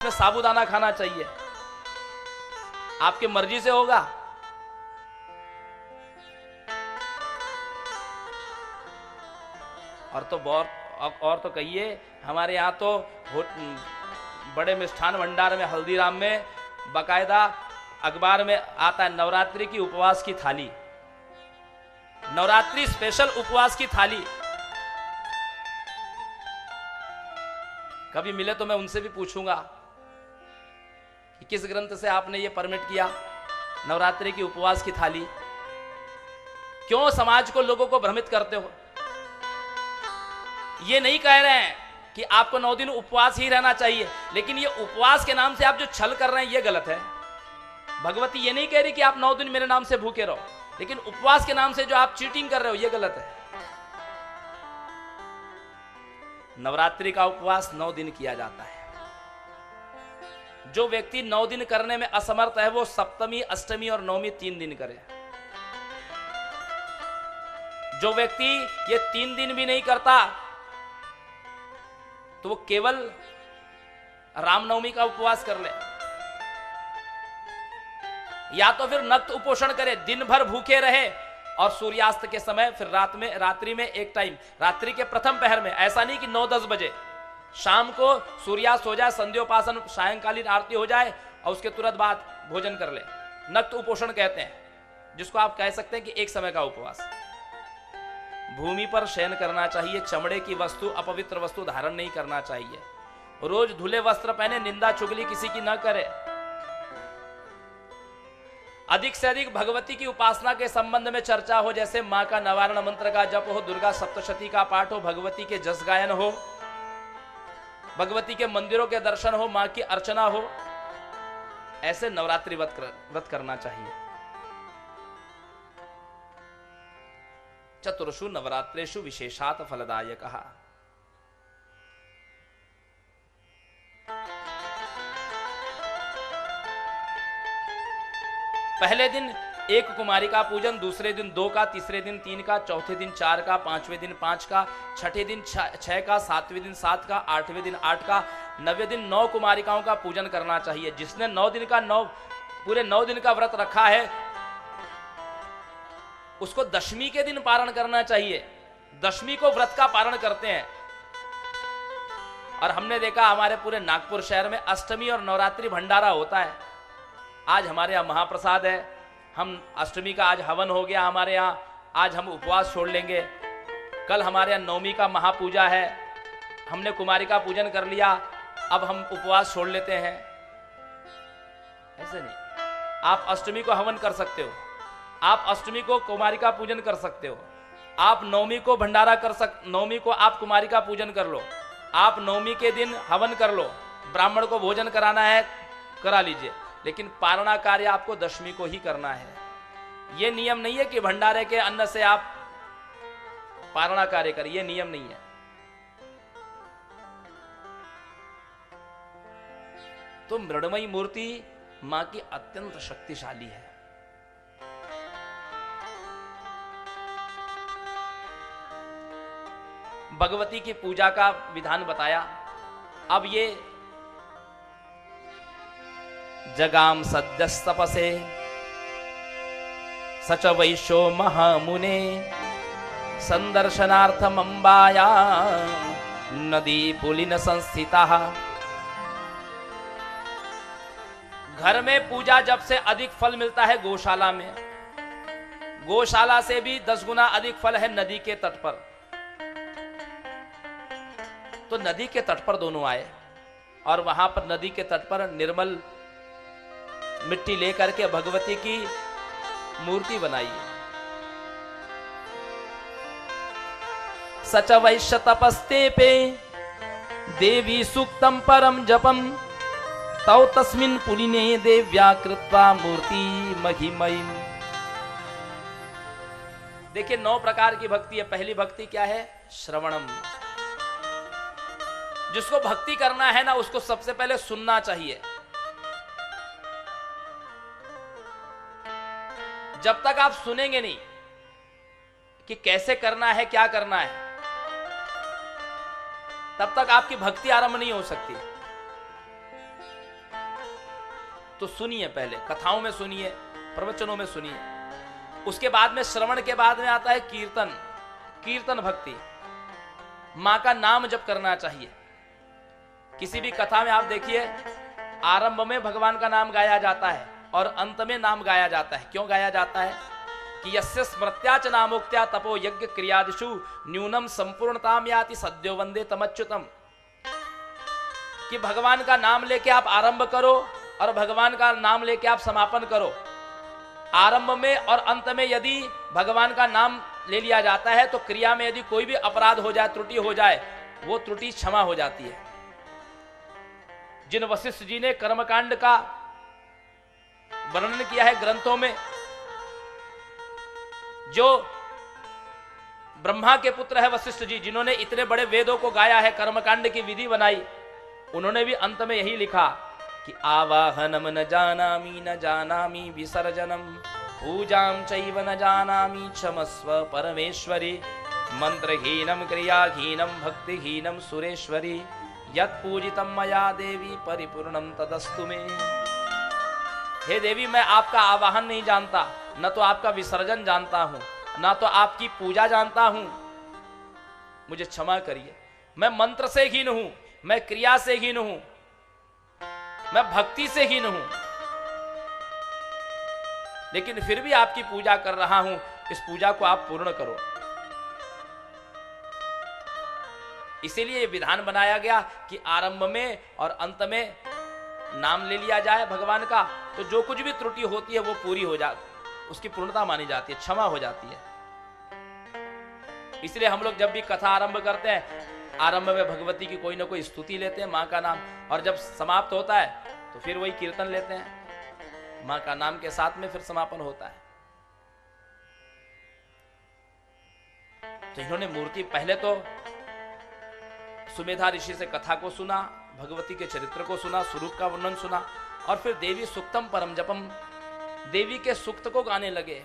में साबूदाना खाना चाहिए, आपकी मर्जी से होगा। और तो बहुत और तो कहिए, हमारे यहाँ तो बड़े मिष्ठान भंडार में हल्दीराम में बकायदा अखबार में आता है नवरात्रि की उपवास की थाली, नवरात्रि स्पेशल उपवास की थाली। कभी मिले तो मैं उनसे भी पूछूंगा कि किस ग्रंथ से आपने ये परमिट किया नवरात्रि की उपवास की थाली, क्यों समाज को लोगों को भ्रमित करते हो। ये नहीं कह रहे हैं कि आपको 9 दिन उपवास ही रहना चाहिए, लेकिन ये उपवास के नाम से आप जो छल कर रहे हैं ये गलत है। भगवती ये नहीं कह रही कि आप 9 दिन मेरे नाम से भूखे रहो, लेकिन उपवास के नाम से जो आप चीटिंग कर रहे हो ये गलत है। नवरात्रि का उपवास 9 दिन किया जाता है। जो व्यक्ति 9 दिन करने में असमर्थ है वो सप्तमी, अष्टमी और नवमी 3 दिन करे। जो व्यक्ति ये 3 दिन भी नहीं करता तो वो केवल रामनवमी का उपवास कर ले, या तो फिर नक्त उपोषण करे, दिन भर भूखे रहे और सूर्यास्त के समय फिर रात्रि में एक टाइम, रात्रि के प्रथम पहर में, ऐसा नहीं कि 9-10 बजे, शाम को सूर्यास्त हो जाए, संध्योपासन सायंकालीन आरती हो जाए और उसके तुरंत बाद भोजन कर ले। नक्त उपोषण कहते हैं, जिसको आप कह सकते हैं कि एक समय का उपवास। भूमि पर शयन करना चाहिए, चमड़े की वस्तु, अपवित्र वस्तु धारण नहीं करना चाहिए। रोज धुले वस्त्र पहने, निंदा चुगली किसी की न करे। अधिक से अधिक भगवती की उपासना के संबंध में चर्चा हो, जैसे मां का नवारण मंत्र का जप हो, दुर्गा सप्तशती का पाठ हो, भगवती के जस गायन हो, भगवती के मंदिरों के दर्शन हो, मां की अर्चना हो। ऐसे नवरात्रि व्रत करना चाहिए। चतुर्षु नवरात्रेषु विशेषात फलदायकः। पहले दिन 1 कुमारी का पूजन, दूसरे दिन 2 का, तीसरे दिन 3 का, चौथे दिन 4 का, 5वें दिन 5 का, छठे दिन 6 का, 7वें दिन 7 का, 8वें दिन 8 का, 9वें दिन 9 कुमारिकाओं का पूजन करना चाहिए। जिसने 9 दिन का पूरे 9 दिन का व्रत रखा है उसको दशमी के दिन पारण करना चाहिए। दशमी को व्रत का पारण करते हैं। और हमने देखा हमारे पूरे नागपुर शहर में अष्टमी और नवरात्रि भंडारा होता है। आज हमारे यहाँ महाप्रसाद है, हम अष्टमी का आज हवन हो गया हमारे यहाँ, आज हम उपवास छोड़ लेंगे। कल हमारे यहाँ नवमी का महापूजा है, हमने कुमारी का पूजन कर लिया, अब हम उपवास छोड़ लेते हैं। ऐसे नहीं, आप अष्टमी को हवन कर सकते हो, आप अष्टमी को कुमारी का पूजन कर सकते हो, आप नवमी को भंडारा नवमी को आप कुमारी का पूजन कर लो, आप नवमी के दिन हवन कर लो, ब्राह्मण को भोजन कराना है करा लीजिए, लेकिन पारणा कार्य आपको दशमी को ही करना है। यह नियम नहीं है कि भंडारे के अन्न से आप पारणा कार्य करें, यह नियम नहीं है। तो मृण्मयी मूर्ति मां की अत्यंत शक्तिशाली है। भगवती की पूजा का विधान बताया। अब ये जगाम सद्यस्तपसे सच वैश्यो महामुने संदर्शनार्थम अंबाया नदी पुलिन संस्थिता। घर में पूजा जब से अधिक फल मिलता है गौशाला में, गौशाला से भी 10 गुना अधिक फल है नदी के तट पर। तो नदी के तट पर दोनों आए और वहां पर नदी के तट पर निर्मल मिट्टी लेकर के भगवती की मूर्ति बनाई। सच वैश्य तपस्ते पे देवी सूक्तम परम जपम तौ तस्मिन् पुलिने देव्या कृत्वा मूर्ति महिमयी। देखिए 9 प्रकार की भक्ति है। पहली भक्ति क्या है? श्रवणम। जिसको भक्ति करना है ना उसको सबसे पहले सुनना चाहिए। जब तक आप सुनेंगे नहीं कि कैसे करना है, क्या करना है, तब तक आपकी भक्ति आरंभ नहीं हो सकती। तो सुनिए, पहले कथाओं में सुनिए, प्रवचनों में सुनिए। उसके बाद में श्रवण के बाद में आता है कीर्तन, कीर्तन भक्ति। मां का नाम जप करना चाहिए। किसी भी कथा में आप देखिए, आरंभ में भगवान का नाम गाया जाता है और अंत में नाम गाया जाता है। क्यों गाया जाता है? कि यस्य स्मृत्याच नामोक्त्या तपो यज्ञ क्रियादिषु न्यूनम संपूर्णताम याति सद्यो वंदे तमच्युतम। कि भगवान का नाम लेके आप आरंभ करो और भगवान का नाम लेके आप समापन करो। आरंभ में और अंत में यदि भगवान का नाम ले लिया जाता है तो क्रिया में यदि कोई भी अपराध हो जाए, त्रुटि हो जाए, वो त्रुटि क्षमा हो जाती है। जिन वशिष्ठ जी ने कर्मकांड का वर्णन किया है ग्रंथों में, जो ब्रह्मा के पुत्र है वशिष्ठ जी, जिन्होंने इतने बड़े वेदों को गाया है, कर्मकांड की विधि बनाई, उन्होंने भी अंत में यही लिखा कि आवाहनम न जानामि विसर्जनम पूजाम चैव न जानामि क्षमस्व परमेश्वरी मंत्रहीनम क्रियाहीनम भक्तिहीनम सुरेश्वरी यत् पूजितम मया देवी परिपूर्णम तदस्तु मे। हे देवी, मैं आपका आवाहन नहीं जानता, न तो आपका विसर्जन जानता हूं, न तो आपकी पूजा जानता हूं, मुझे क्षमा करिए। मैं मंत्र से हीन हूं, मैं क्रिया से हीन हूं, मैं भक्ति से हीन हूं, लेकिन फिर भी आपकी पूजा कर रहा हूं। इस पूजा को आप पूर्ण करो। इसीलिए विधान बनाया गया कि आरंभ में और अंत में नाम ले लिया जाए भगवान का, तो जो कुछ भी त्रुटि होती है वो पूरी हो जाती, उसकी पूर्णता मानी जाती है, क्षमा हो जाती है। इसलिए हम लोग जब भी कथा आरंभ करते हैं, आरंभ में भगवती की कोई ना कोई स्तुति लेते हैं, मां का नाम, और जब समाप्त होता है तो फिर वही कीर्तन लेते हैं, मां का नाम के साथ में फिर समापन होता है। तो इन्होंने मूर्ति, पहले तो सुमेधा ऋषि से कथा को सुना, भगवती के चरित्र को सुना, स्वरूप का वर्णन सुना, और फिर देवी सुक्तम परम जपम, देवी के सुक्त को गाने लगे।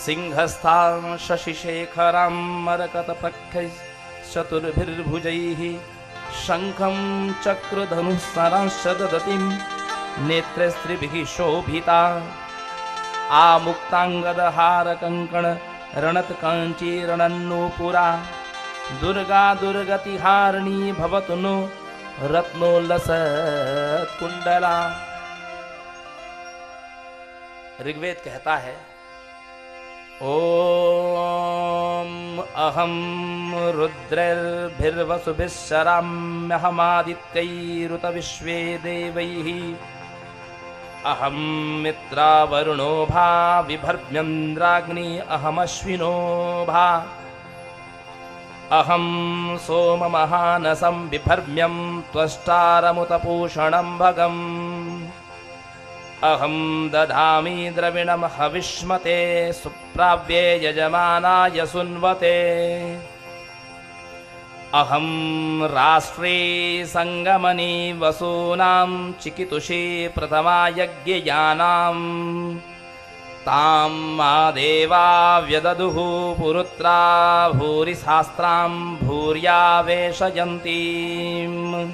सिंहस्थां शशिशेखरां मरकतप्रख्यैश्चतुर्भिर्भुजैः शङ्खं चक्रधनुस्सरांश्च ददतिं नेत्रस्त्रिभिः शोभिता आमुक्ताङ्गदहारकङ्कणरणत्काञ्चीरणन्नूपुरा दुर्गा दुर्गतिहारिणी भवतु नो रत्नोल्लसत्कुण्डला। ऋग्वेद कहता है, ओम अहम रुद्रैर्भिर्वसुभिश्चराम्यहमादित्यैरुत विश्वे देवैः अहम मित्रावरुणो भा विभर्म्यन्द्राग्नि अहमश्विनो भा अहम सोममहानसं बिभर्म्यं त्वष्टारमुतपूषणं भगम् अहम दधामि द्रविणं हविष्मते सुप्राव्ये यजमानाय सुन्वते अहम राष्ट्रे संगमनि वसूनां चिकितुषे प्रथमा यज्ञयानां तां मा देवा व्यददुः पुरुत्रा भूरिशास्त्रां भूर्यावेशयन्तीम्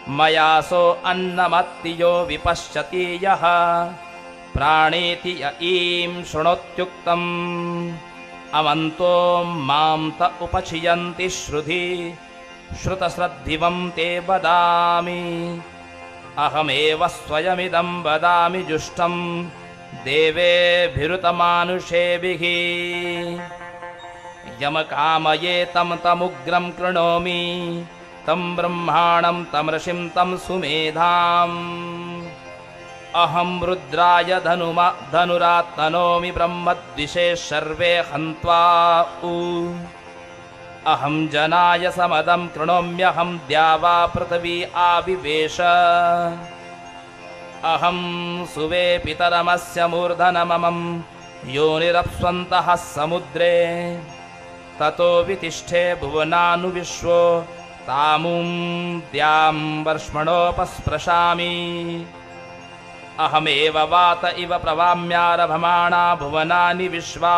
मयासो अन्नमत्तियो विपश्यति यः प्राणेति य ईं शृणोत्युक्तम् अमन्तो मां त उपचियन्ति श्रुधि श्रुतश्रद्धिवं ते वदामि अहमेव स्वयमिदं वदामि जुष्टं देवेभिरुतमानुषेभिः यमकामये तं तमुग्रं कृणोमि तं ब्रह्माणं तं ऋषिं तं सुमेधाम् अहं रुद्राय धनुरात्तनोमि ब्रह्मद्विषे सर्वे हन्त्वा अहं जनाय समदं कृणोम्यहं द्यावा पृथिवी आविवेश अहं सुवे पितरमस्य मूर्धनममं योनिरप्स्वन्तः समुद्रे ततो वितिष्ठे भुवनानुविश्वो तामुं द्यां वर्ष्मणोपस्पृशामि अहमेव वात इव प्रवाम्यारभमाणा भुवनानि विश्वा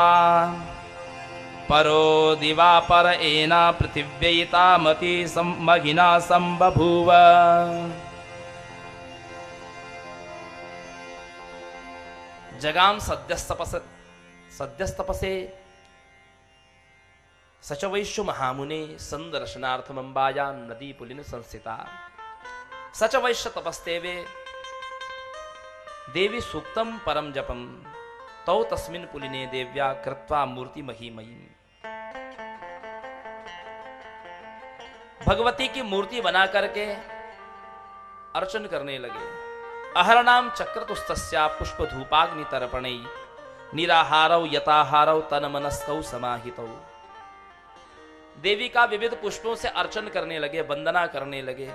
परो दिवापर एन पृथिव्यैतामति सम्महिना सम्बभूव। जगाम सद्यस्तपसे सचवैश्व महामुने संदर्शनार्थमंबायां नदी पुलिन संस्थिता सचवैश्य तपस्तेवे देवी सूक्तम परम जपम तौ तस्मिन् पुलिने देव्या कृत्वा मूर्ति महीमयी। भगवती की मूर्ति बना करके अर्चन करने लगे। अहरणाम चक्रतुस्तस्या पुष्प धूपाग्नि तर्पणै निराहारौ यताहारौ तन्मनस्कौ समाहितौ। देवी का विविध पुष्पों से अर्चन करने लगे, वंदना करने लगे।